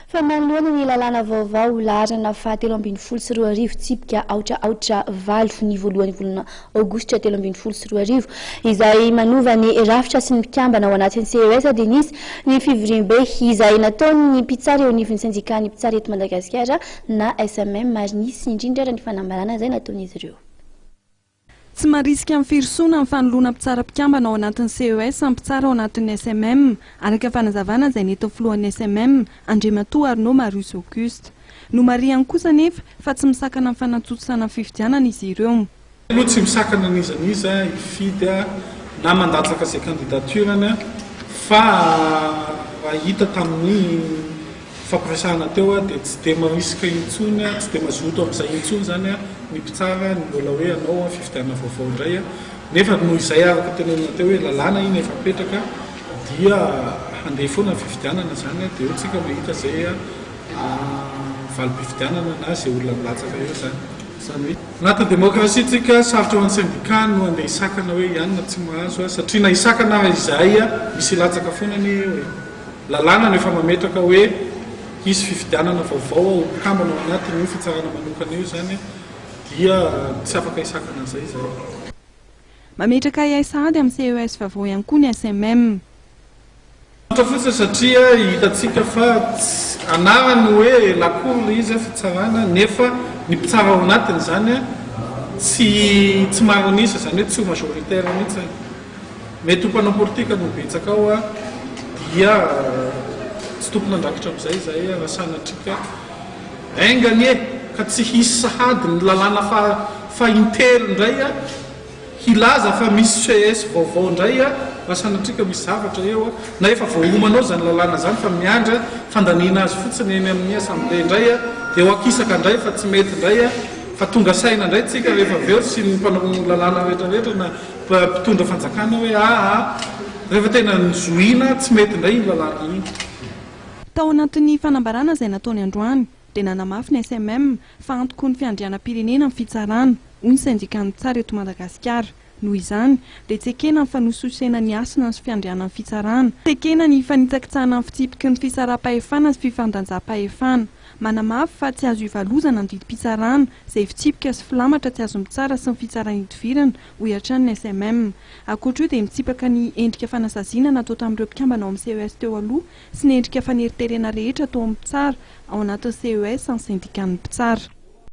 Fa manoloana ny lalàna vaovao larana fa 7 tsipika aotra valo ny voalohany volana aogositra 7 izay manova ny rafitra sy ny mpikambana ao anatin'ny CES dia nisy ny fivoriam-be izay nataony mpitsara eo anivon'ny sendika ny mpitsara eto Madagasikara na SMM ary nisy indrindra ny fanambarana izay nataon'izy ireo. Tsy marisika amin'ny firosoana amin'ny fanoloana mpitsara mpikambana ao anatin'ny CES mpitsara ao anatin'ny SMM araka fanazavana izay nety filohan'ny SMM Andriamatoa Arnaud Marius Auguste no mariany kosa nefa fa tsy misakana amin'ny fanatsotsana fifidianana izy ireo. Aloha tsy misakana nizaniza ifidy na mandatsaka izay candidaturana fa hita tamin'ny fampiresahana teo dia tsy dia marisika intsony tsy dia mazoto amin'izay intsony zany ny mpitsara ny mbola hoe anao fifidianana vaovao indray nefa noho izay araka tenenina teo hoe lalàna iny efa petraka dia handeha foana fifidianana zany dia eo tsika mahita zay valim-pifidianana na izay olona milatsaka eo zany hoe anatin'ny demokrasia tsika sarotra ho an'ny sendika no andeha hisakana hoe ihany tsy mahazo satria na hisakana izay misy latsaka foana ny hoe lalàna no efa mametraka hoe isy fifidianana vaovao mpikambana ao anatin'ny fitsarana manokana eo zany dia tsy afaka hisakana an'izay zay. Mametraka iaisady amin'ny CES vaovao ihany koa ny SMM. Fotsiny satria hitantsika fa anarany hoe lakoly izy fitsarana nefa ny mpitsara ao anatiny zany tsy maro anisa zany hoe tsy majoritaire mihitsy mety ho mpanao politika no betsaka ao dia tsy tompona andrakitra amin'izay zay rasanatrika aingany ka tsy hisy sahady ny lalàna fa intelo indray hilaza fa misy CES vaovao indray rasanatrika misy zavatra eo na efa voahomanao zany lalàna zany fa miandra fandaniana azy fotsiny eny amin'ny assemblée indray dia ho akisaka indray fa tsy mety indray fa tonga saina indray tsika rehefa aveo sy ny mpanao lalàna rehetrarehetra na mpitondra fanjakana hoe rehefa tena nizoina tsy mety indray iny lalàna iny. Tao anatin'ny fanambarana izay nataony androany dia nanamafy ny SMM fa antoko ny fiandrianam-pirenena amin'ny fitsarana hoy ny sendikan'ny mpitsara eto Madagasikara. Noho izany dia tsekena ny fanososena ny asina sy fiandrianan'ny fitsarana, tsekena ny fanitsakitsahana amin'ny fitsipiky ny fisaram-pahefana sy fifandanjam-pahefana. Manamafy fa tsy azo ivalozana ny didim-pitsarana izay fitsipika sy filamatra tsy azo mitsara sy ny fitsarana idivirana hoy hatrany ny SMM. Ankoatra io dia mitsipaka ny endrika fanasaziana natao tamin'ireo mpikambana ao amin'ny CES teo aloha sy ny endrika faneriterena rehetra tao amin'ny mpitsara ao anatin'ny CES ny sendikan'ny mpitsara.